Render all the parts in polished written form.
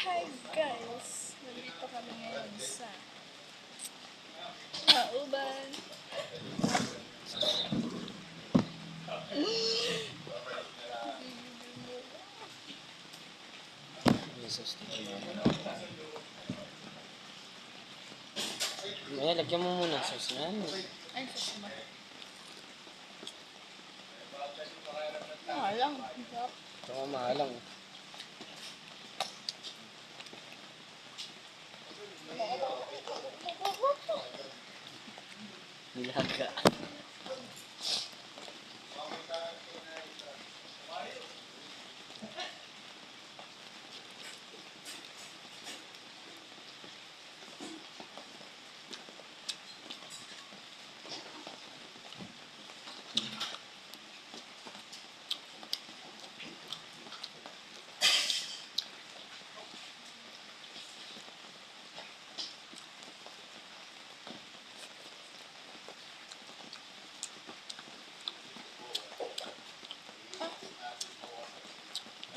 Hi guys! Nandito kami ngayon sa Mauban. Maya, lagyan mo muna sa sauce na. Ay, sus ba? Mahalang. Sarap. Ito nga mahalang. Nilaga.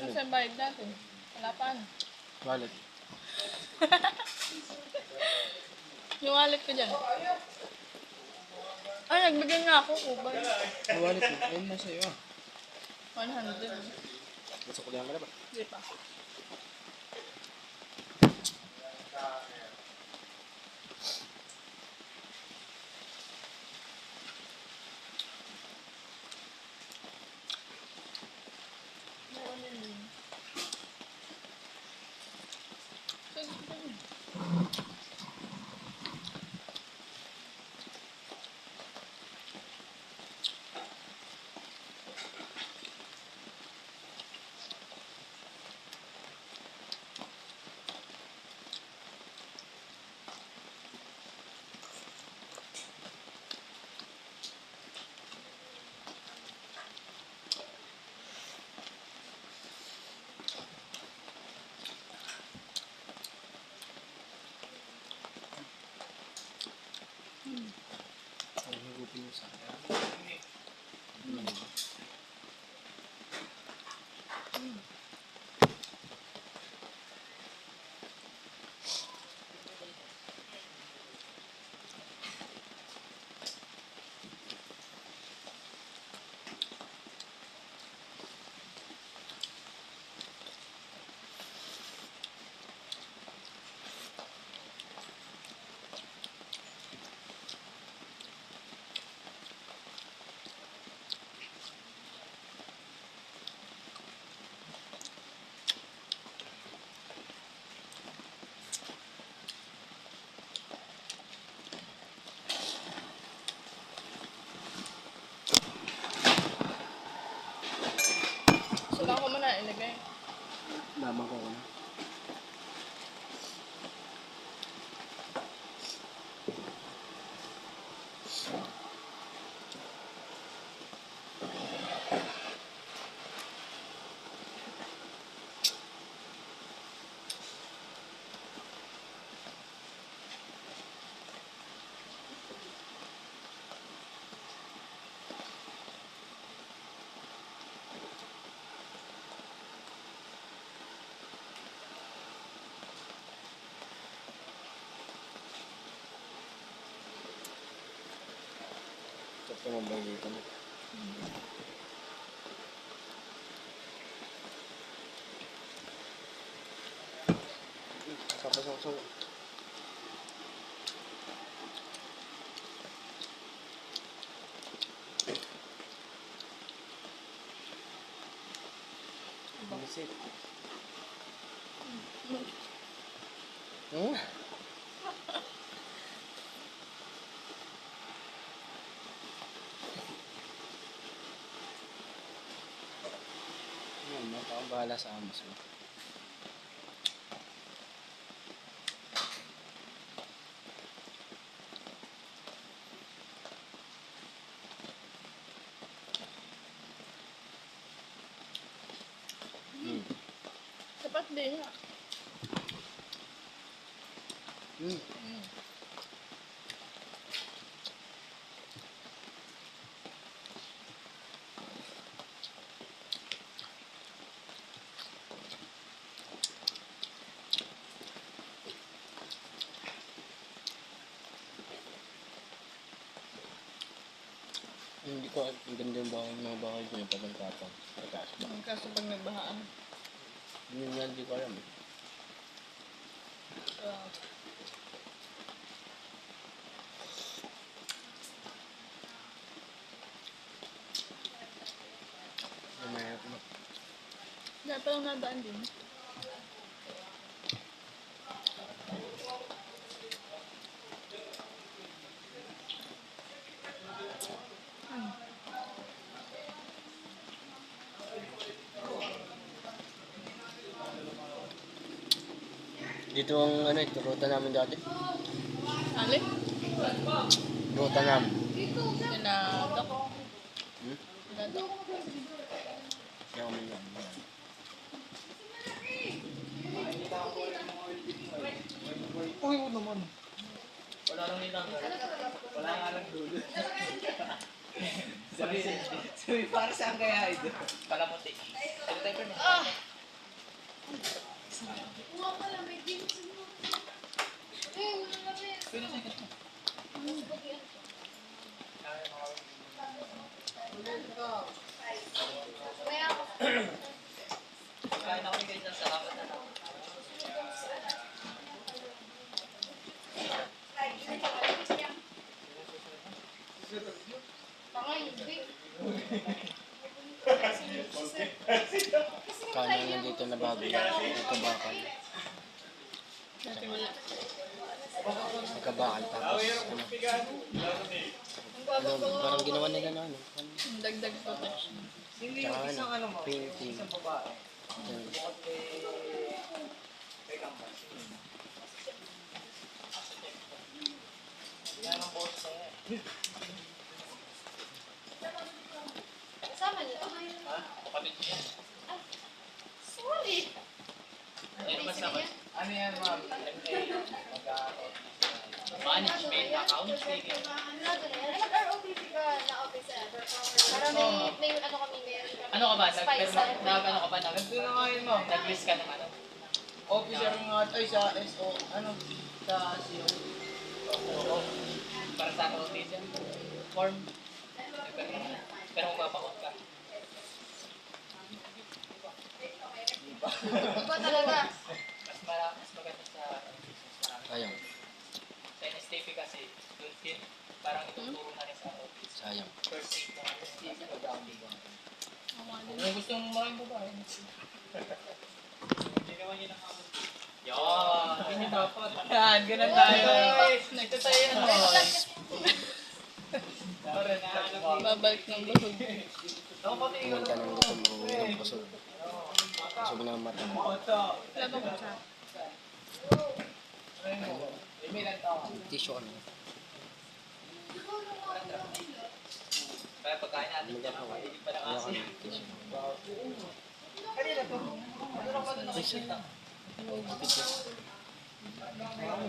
Kasi ang bayad natin. Wala pa ano. Wallet. Yung wallet ko dyan. Ay, nagbigay nga ako. Ubay. Wallet mo. Ayun na sa'yo ah. 100. Gusto ko lang ka na ba? Hindi pa. Ang higupin mo sa akin. Saan ko muna ilagay? Lamang ko na. Ito mo ba dito na? Sabaw. Busit. Hmm? Yan, akong bahala sa amos mo. Sapat din nga. Ang ganda yung bahay, mga bahay niya pag nagtatang. Mataas ba? Ang kaso pag nagbahaan. Yun nga, hindi ko alam eh. Uh, Mamaya ko na. Dapat lang nadaan din. Dito ang ano ito, ruta namin dati. Ali? Ruta namin. Sinadok. Hmm? Sinadok. Namin yan. Uy, oo naman. Wala nang ilang. Wala nga lang dulo. Sabi, para saan kaya ito? Palamuti. Ano tayo pa niya? Kain ako guys ng salamat na lang. Kanan lang dito na bago yan. Nagkabakal. Dati wala. Nagkabakal tapos ano, parang ginawa nila na ano. Ang dagdag protection. Hindi Tsaka yung isang ano mo, painting. isang babae. Yan. Bukod kay Kambas. Yan ang boss na yan. Kasama niyo? Ha? Kapatid niya. Sorry. Ano ba naman? Ano yan ma'am? MA. Management, accounting. Nag-ROTP ka na officer. Para may ano kami, meron kami. Ano ka ba? Spice Ano ka ba? Nandun na nga yun ma'am. Nag-list ka ng ano? Officer nga ay sa SO. Ano? Sa SEO. Oo. Para sa rotation. Form. Pero magpapakot ka. Iba talaga. Mas maganda sa Sayang. sa NSTP kasi doon din parang ituturo na rin sa office. Sayang. First aid na NSTP pag-aaming. Kung gusto mong maraming babae. Hindi naman yun ang hamon. Yan! Hindi dapat. Yan! Ganun tayo. Ito tayo ano. Babalik ng busog. Ako pati ikaw. Kumanta ng gusto mo ng kusog. Kusog na ang mata. Wala bang kutsara? Imilan to. Tissue ka na. Kaya pagkain natin dyan, hindi pa lang Wala ka kasi. ng tissue. Kanina to. Ano lang ba ito nakikita? Ano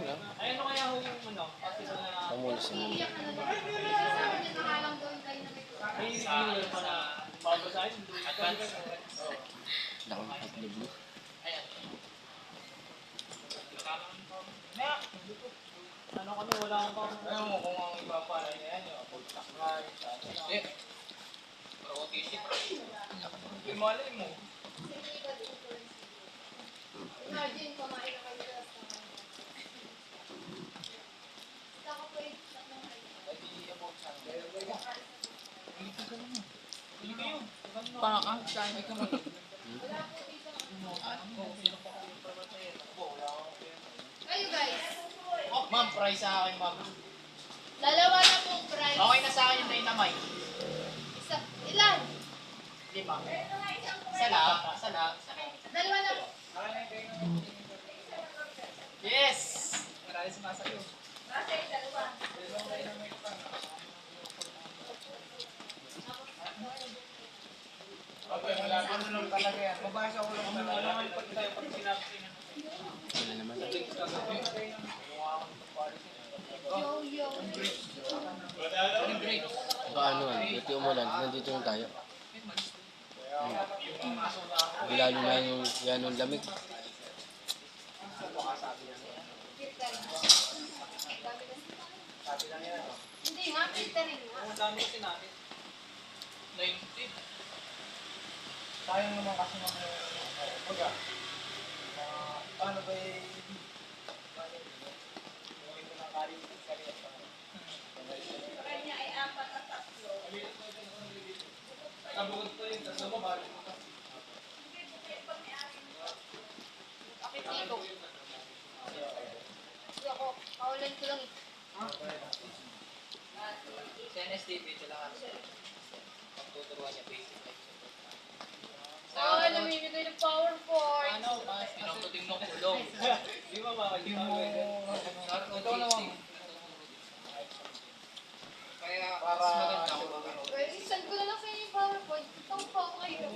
lang? Ayun na kaya yung ano? Kasi na Pamulis yun. Kasama niyo nakalang doon kayo na may sa bago sa akin, advance. Lakang hotdog mo. Ayan. Ano kami, wala akong pang... Ayaw mo kung ang iba pa na yan, yung full stack na, hindi. Pero OTC, yung malay mo. Imagine, kumain na kayo sa restaurant. Saka po yung Hindi about sa hindi kayo. Parang ang saan. kayo guys. Oh, ma'am, price sa akin, ma'am. Dalawa na pong price. Okay na sa akin yung dynamite. Ilan? Lima. Sala. Dalawa na po. Yes! Marami sumasayo. Kasi dalawa. Okay, wala ka na lang talaga yan. Mabasa ko lang talaga. Wala naman pag tayo pag sinabi. Wala naman. Yo-yo. Anong grade? Paano ano? Buti umulan. Nandito yung tayo. Bilalo na yan yung lamig. Hindi nga, filtering nga. Ang dami kasi natin. 90. Sayang naman kasi mga baga. Paano ba gawin ko ng kariya pa? Kanya ay 4 at 3. Nabukod ko yung tatlo mo, bali mo ka. Apetito. Hindi ako, paulan ko lang eh. Sa NSTV, ito lang ako. Pagtuturuan niya basic life support. Oh, namimigay ng PowerPoint. Ano, pinagtuting ng kulong. Di ba ba? Di mo... Ito naman. Kaya, para maganda ako. Well, isend ko na lang sa inyo yung PowerPoint. Itong pa ako kayo.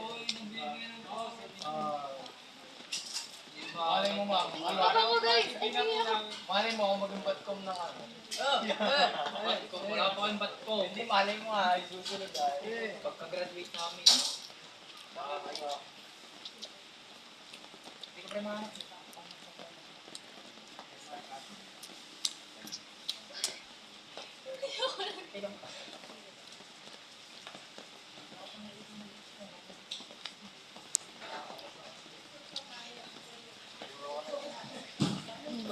Malay mo ma'am. Baka mo guys, ay hindi ako. Malay mo ako maging batcom ng ano. Batcom. Wala pa kang batcom. Hindi, malay mo nga. Isusunod ay. Pagka-graduate namin. Baka kayo. Hindi ko premahanap.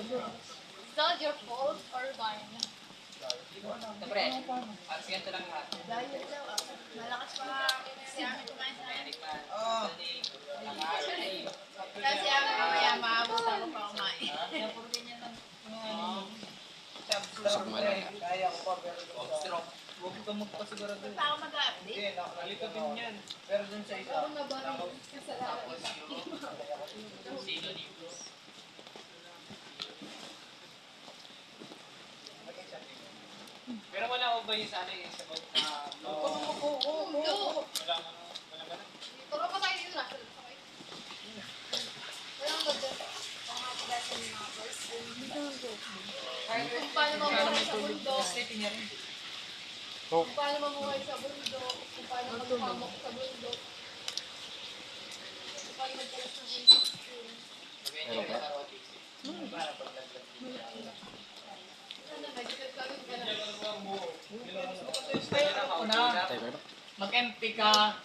Is that your fault or mine? Siyempre, alas ganito lang lahat. Dahil daw, malakas pa si Ami kumain sa akin. Kasi Ami mamaya maabot ako pa kumain. Kaya ko pa, pero stroke. Huwag ka magpasigurado. Pa ako mag-update? Hindi, nakalito din yan. Pero dun sa isa, Ako na ba rin? Kasalanan. synonyms. Pero wala ko ba yung sana yung sagot na... Oo. Wala mo, wala ba na? Turo pa tayo dito na. Okay. Walang mag- mga pagdating ng mga boys. Kung paano mamuhay sa bundok. Sleeping niya rin. Kung paano mamuhay sa bundok. Kung paano magpamok sa bundok. Kung paano magkalas ng insecure. Mag-enjoy ka sa robotics. Para paglaglag. Ano, nag-isip kami ka na. Mag-empty ka,